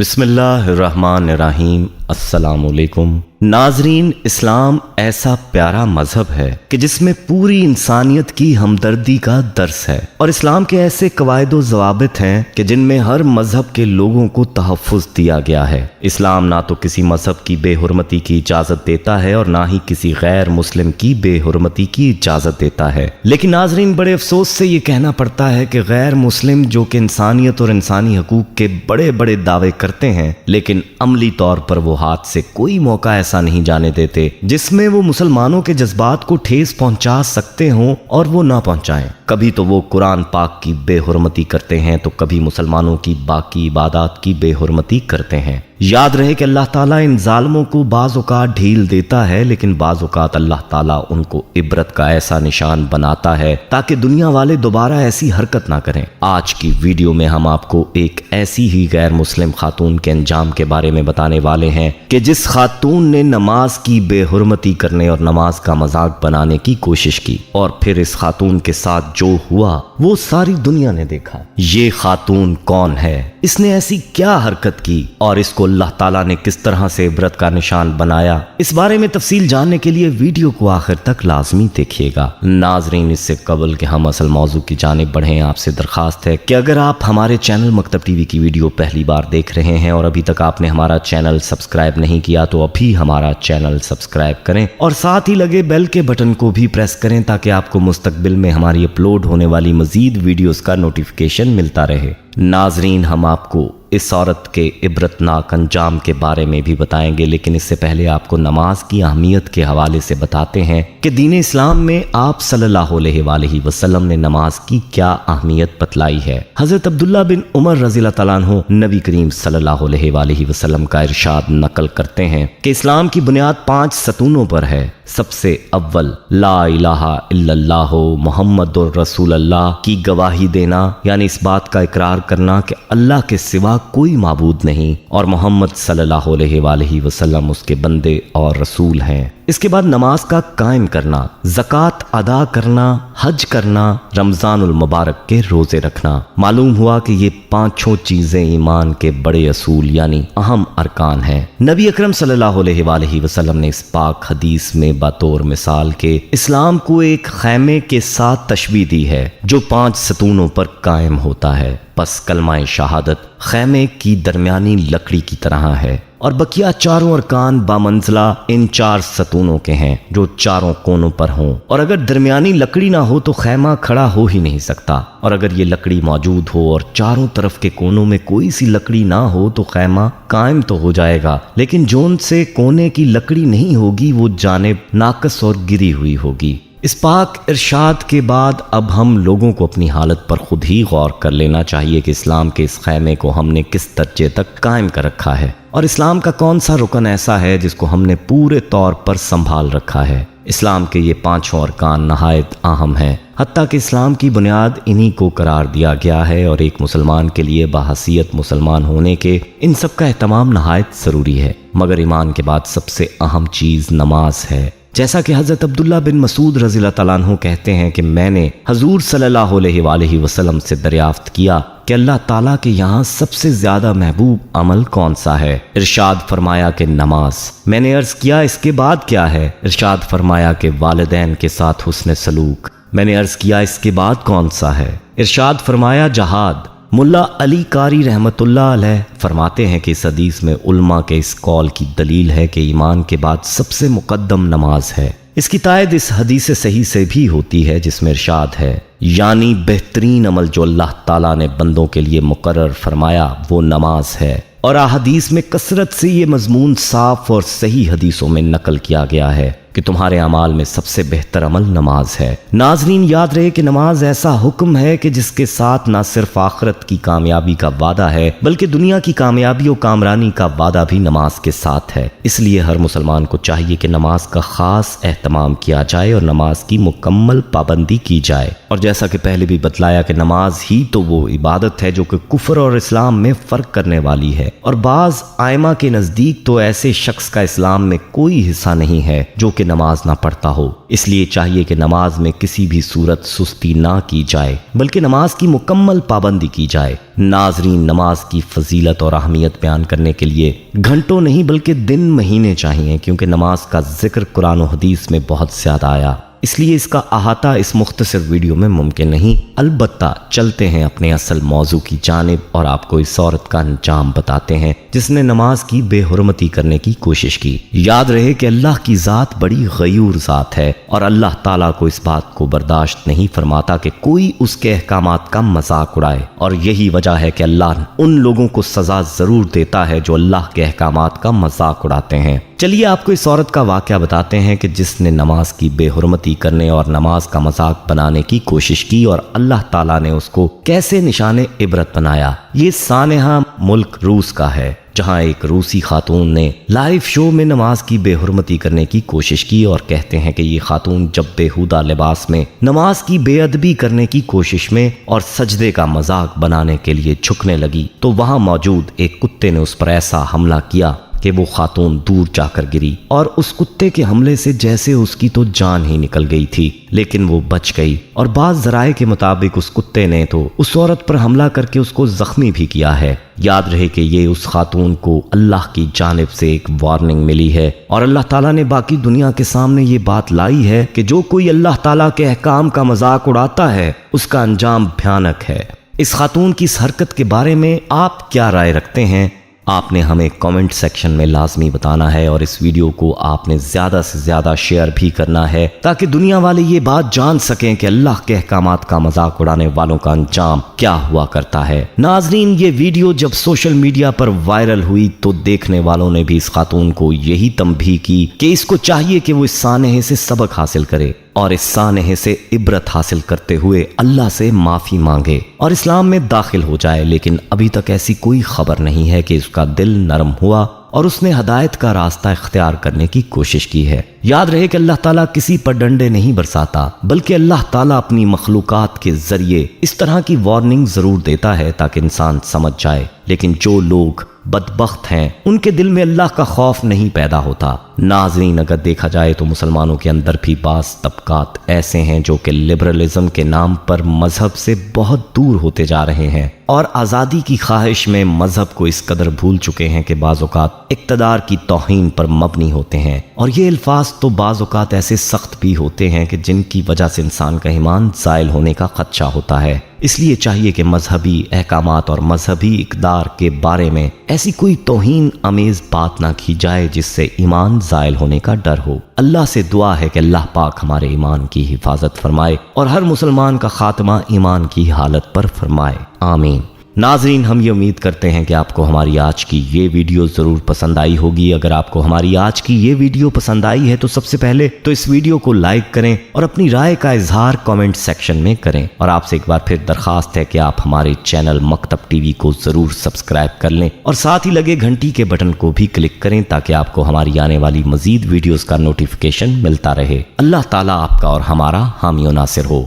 بسم اللہ الرحمن الرحیم۔ السلام علیکم ناظرین، اسلام ایسا پیارا مذہب ہے کہ جس میں پوری انسانیت کی ہمدردی کا درس ہے، اور اسلام کے ایسے قواعد و ضوابط ہیں کہ جن میں ہر مذہب کے لوگوں کو تحفظ دیا گیا ہے۔ اسلام نہ تو کسی مذہب کی بے حرمتی کی اجازت دیتا ہے اور نہ ہی کسی غیر مسلم کی بے حرمتی کی اجازت دیتا ہے، لیکن ناظرین بڑے افسوس سے یہ کہنا پڑتا ہے کہ غیر مسلم جو کہ انسانیت اور انسانی حقوق کے بڑے بڑے دعوے کرتے ہیں، لیکن عملی طور پر وہ ہاتھ سے کوئی موقع ایسا نہیں جانے دیتے جس میں وہ مسلمانوں کے جذبات کو ٹھیس پہنچا سکتے ہوں اور وہ نہ پہنچائیں۔ کبھی تو وہ قرآن پاک کی بے حرمتی کرتے ہیں تو کبھی مسلمانوں کی باقی عبادات کی بے حرمتی کرتے ہیں۔ یاد رہے کہ اللہ تعالیٰ ان ظالموں کو بعض اوقات ڈھیل دیتا ہے، لیکن بعض اوقات اللہ تعالیٰ ان کو عبرت کا ایسا نشان بناتا ہے تاکہ دنیا والے دوبارہ ایسی حرکت نہ کریں۔ آج کی ویڈیو میں ہم آپ کو ایک ایسی ہی غیر مسلم خاتون کے انجام کے بارے میں بتانے والے ہیں کہ جس خاتون نے نماز کی بے حرمتی کرنے اور نماز کا مذاق بنانے کی کوشش کی، اور پھر اس خاتون کے ساتھ جو ہوا وہ ساری دنیا نے دیکھا۔ یہ خاتون کون ہے، اس نے ایسی کیا حرکت کی، اور اس کو اللہ تعالیٰ نے کس طرح سے عبرت کا نشان بنایا، اس بارے میں تفصیل جاننے کے لیے ویڈیو کو آخر تک لازمی دیکھیے گا۔ ناظرین، اس سے قبل کہ ہم اصل موضوع کی جانب بڑھیں، آپ سے درخواست ہے کہ اگر آپ ہمارے چینل مکتب ٹی وی کی ویڈیو پہلی بار دیکھ رہے ہیں اور ابھی تک آپ نے ہمارا چینل سبسکرائب نہیں کیا تو ابھی ہمارا چینل سبسکرائب کریں اور ساتھ ہی لگے بیل کے بٹن کو بھی پریس کریں تاکہ آپ کو مستقبل میں ہماری اپلوڈ ہونے والی مزید ویڈیوز کا نوٹیفیکیشن ملتا رہے۔ ناظرین، ہم آپ کو اس عورت کے عبرتناک انجام کے بارے میں بھی بتائیں گے، لیکن اس سے پہلے آپ کو نماز کی اہمیت کے حوالے سے بتاتے ہیں کہ دین اسلام میں آپ صلی اللہ علیہ وآلہ وسلم نے نماز کی کیا اہمیت بتلائی ہے۔ حضرت عبداللہ بن عمر رضی اللہ تعالیٰ عنہ نبی کریم صلی اللہ علیہ وآلہ وسلم کا ارشاد نقل کرتے ہیں کہ اسلام کی بنیاد 5 ستونوں پر ہے۔ سب سے اول لا الہ الا اللہ محمد رسول اللہ کی گواہی دینا، یعنی اس بات کا اقرار کرنا کہ اللہ کے سوا کوئی معبود نہیں اور محمد صلی اللہ علیہ وآلہ وسلم اس کے بندے اور رسول ہیں۔ اس کے بعد نماز کا قائم کرنا، زکوٰۃ ادا کرنا، حج کرنا، رمضان المبارک کے روزے رکھنا۔ معلوم ہوا کہ یہ 5 چیزیں ایمان کے بڑے اصول یعنی اہم ارکان ہیں۔ نبی اکرم صلی اللہ علیہ وآلہ وسلم نے اس پاک حدیث میں بطور مثال کے اسلام کو ایک خیمے کے ساتھ تشبیہ دی ہے جو 5 ستونوں پر قائم ہوتا ہے۔ پس کلمہ شہادت خیمے کی درمیانی لکڑی کی طرح ہے، اور بقیہ 4 ارکان بامنزلہ ان 4 ستونوں کے ہیں جو 4 کونوں پر ہوں، اور اگر درمیانی لکڑی نہ ہو تو خیمہ کھڑا ہو ہی نہیں سکتا، اور اگر یہ لکڑی موجود ہو اور چاروں طرف کے کونوں میں کوئی سی لکڑی نہ ہو تو خیمہ قائم تو ہو جائے گا، لیکن جون سے کونے کی لکڑی نہیں ہوگی وہ جانب ناقص اور گری ہوئی ہوگی۔ اس پاک ارشاد کے بعد اب ہم لوگوں کو اپنی حالت پر خود ہی غور کر لینا چاہیے کہ اسلام کے اس خیمے کو ہم نے کس درجے تک قائم کر رکھا ہے، اور اسلام کا کون سا رکن ایسا ہے جس کو ہم نے پورے طور پر سنبھال رکھا ہے۔ اسلام کے یہ 5 ارکان نہایت اہم ہیں، حتیٰ کہ اسلام کی بنیاد انہی کو قرار دیا گیا ہے، اور ایک مسلمان کے لیے بحیثیت مسلمان ہونے کے ان سب کا اہتمام نہایت ضروری ہے، مگر ایمان کے بعد سب سے اہم چیز نماز ہے۔ جیسا کہ حضرت عبداللہ بن مسعود رضی اللہ تعالیٰ عنہ کہتے ہیں کہ میں نے حضور صلی اللہ علیہ وآلہ وسلم سے دریافت کیا کہ اللہ تعالیٰ کے یہاں سب سے زیادہ محبوب عمل کون سا ہے؟ ارشاد فرمایا کہ نماز۔ میں نے عرض کیا اس کے بعد کیا ہے؟ ارشاد فرمایا کہ والدین کے ساتھ حسن سلوک۔ میں نے عرض کیا اس کے بعد کون سا ہے؟ ارشاد فرمایا جہاد۔ ملا علی قاری رحمت اللہ علیہ فرماتے ہیں کہ اس حدیث میں علماء کے اس قول کی دلیل ہے کہ ایمان کے بعد سب سے مقدم نماز ہے۔ اس کی تائید اس حدیث صحیح سے بھی ہوتی ہے جس میں ارشاد ہے یعنی بہترین عمل جو اللہ تعالیٰ نے بندوں کے لیے مقرر فرمایا وہ نماز ہے، اور احادیث میں کثرت سے یہ مضمون صاف اور صحیح حدیثوں میں نقل کیا گیا ہے کہ تمہارے اعمال میں سب سے بہتر عمل نماز ہے۔ ناظرین، یاد رہے کہ نماز ایسا حکم ہے کہ جس کے ساتھ نہ صرف آخرت کی کامیابی کا وعدہ ہے بلکہ دنیا کی کامیابی و کامرانی کا وعدہ بھی نماز کے ساتھ ہے۔ اس لیے ہر مسلمان کو چاہیے کہ نماز کا خاص اہتمام کیا جائے اور نماز کی مکمل پابندی کی جائے، اور جیسا کہ پہلے بھی بتلایا کہ نماز ہی تو وہ عبادت ہے جو کہ کفر اور اسلام میں فرق کرنے والی ہے، اور بعض ائمہ کے نزدیک تو ایسے شخص کا اسلام میں کوئی حصہ نہیں ہے جو کہ کہ نماز نہ پڑھتا ہو۔ اس لیے چاہیے کہ نماز میں کسی بھی صورت سستی نہ کی جائے بلکہ نماز کی مکمل پابندی کی جائے۔ ناظرین، نماز کی فضیلت اور اہمیت بیان کرنے کے لیے گھنٹوں نہیں بلکہ دن مہینے چاہیے، کیونکہ نماز کا ذکر قرآن و حدیث میں بہت زیادہ آیا، اس لیے اس کا احاطہ اس مختصر ویڈیو میں ممکن نہیں۔ البتہ چلتے ہیں اپنے اصل موضوع کی جانب اور آپ کو اس عورت کا انجام بتاتے ہیں جس نے نماز کی بے حرمتی کرنے کی کوشش کی۔ یاد رہے کہ اللہ کی ذات بڑی غیور ذات ہے اور اللہ تعالیٰ کو اس بات کو برداشت نہیں فرماتا کہ کوئی اس کے احکامات کا مذاق اڑائے، اور یہی وجہ ہے کہ اللہ ان لوگوں کو سزا ضرور دیتا ہے جو اللہ کے احکامات کا مذاق اڑاتے ہیں۔ چلیے آپ کو اس عورت کا واقعہ بتاتے ہیں کہ جس نے نماز کی بے حرمتی کرنے اور نماز کا مذاق بنانے کی کوشش کی اور اللہ تعالیٰ نے اس کو کیسے نشان عبرت بنایا۔ یہ سانحہ ملک روس کا ہے، جہاں ایک روسی خاتون نے لائیو شو میں نماز کی بے حرمتی کرنے کی کوشش کی، اور کہتے ہیں کہ یہ خاتون جب بےہودہ لباس میں نماز کی بے ادبی کرنے کی کوشش میں اور سجدے کا مذاق بنانے کے لیے جھکنے لگی تو وہاں موجود ایک کتے نے اس پر ایسا حملہ کیا کہ وہ خاتون دور جا کر گری، اور اس کتے کے حملے سے جیسے اس کی تو جان ہی نکل گئی تھی، لیکن وہ بچ گئی۔ اور بعض ذرائع کے مطابق اس کتے نے تو اس عورت پر حملہ کر کے اس کو زخمی بھی کیا ہے۔ یاد رہے کہ یہ اس خاتون کو اللہ کی جانب سے ایک وارننگ ملی ہے، اور اللہ تعالیٰ نے باقی دنیا کے سامنے یہ بات لائی ہے کہ جو کوئی اللہ تعالیٰ کے احکام کا مذاق اڑاتا ہے اس کا انجام بھیانک ہے۔ اس خاتون کی اس حرکت کے بارے میں آپ کیا رائے رکھتے ہیں؟ آپ نے ہمیں کامنٹ سیکشن میں لازمی بتانا ہے، اور اس ویڈیو کو آپ نے زیادہ سے زیادہ شیئر بھی کرنا ہے تاکہ دنیا والے یہ بات جان سکیں کہ اللہ کے احکامات کا مذاق اڑانے والوں کا انجام کیا ہوا کرتا ہے۔ ناظرین، یہ ویڈیو جب سوشل میڈیا پر وائرل ہوئی تو دیکھنے والوں نے بھی اس خاتون کو یہی تنبیہ کی کہ اس کو چاہیے کہ وہ اس سانحے سے سبق حاصل کرے اور اس سانحے سے عبرت حاصل کرتے ہوئے اللہ سے معافی مانگے اور اسلام میں داخل ہو جائے، لیکن ابھی تک ایسی کوئی خبر نہیں ہے کہ اس کا دل نرم ہوا اور اس نے ہدایت کا راستہ اختیار کرنے کی کوشش کی ہے۔ یاد رہے کہ اللہ تعالیٰ کسی پر ڈنڈے نہیں برساتا، بلکہ اللہ تعالیٰ اپنی مخلوقات کے ذریعے اس طرح کی وارننگ ضرور دیتا ہے تاکہ انسان سمجھ جائے، لیکن جو لوگ بدبخت ہیں ان کے دل میں اللہ کا خوف نہیں پیدا ہوتا۔ ناظرین، اگر دیکھا جائے تو مسلمانوں کے اندر بھی بعض طبقات ایسے ہیں جو کہ لبرلزم کے نام پر مذہب سے بہت دور ہوتے جا رہے ہیں اور آزادی کی خواہش میں مذہب کو اس قدر بھول چکے ہیں کہ بعض اوقات اقتدار کی توہین پر مبنی ہوتے ہیں، اور یہ الفاظ تو بعض اوقات ایسے سخت بھی ہوتے ہیں کہ جن کی وجہ سے انسان کا ایمان زائل ہونے کا خدشہ ہوتا ہے۔ اس لیے چاہیے کہ مذہبی احکامات اور مذہبی اقدار کے بارے میں ایسی کوئی توہین آمیز بات نہ کی جائے جس سے ایمان زائل ہونے کا ڈر ہو۔ اللہ سے دعا ہے کہ اللہ پاک ہمارے ایمان کی حفاظت فرمائے اور ہر مسلمان کا خاتمہ ایمان کی حالت پر فرمائے، آمین۔ ناظرین، ہم یہ امید کرتے ہیں کہ آپ کو ہماری آج کی یہ ویڈیو ضرور پسند آئی ہوگی۔ اگر آپ کو ہماری آج کی یہ ویڈیو پسند آئی ہے تو سب سے پہلے تو اس ویڈیو کو لائک کریں اور اپنی رائے کا اظہار کامنٹ سیکشن میں کریں، اور آپ سے ایک بار پھر درخواست ہے کہ آپ ہمارے چینل مکتب ٹی وی کو ضرور سبسکرائب کر لیں اور ساتھ ہی لگے گھنٹی کے بٹن کو بھی کلک کریں تاکہ آپ کو ہماری آنے والی مزید ویڈیوز کا نوٹیفیکیشن ملتا رہے۔ اللہ تعالیٰ آپ کا اور ہمارا حامی و ناصر ہو۔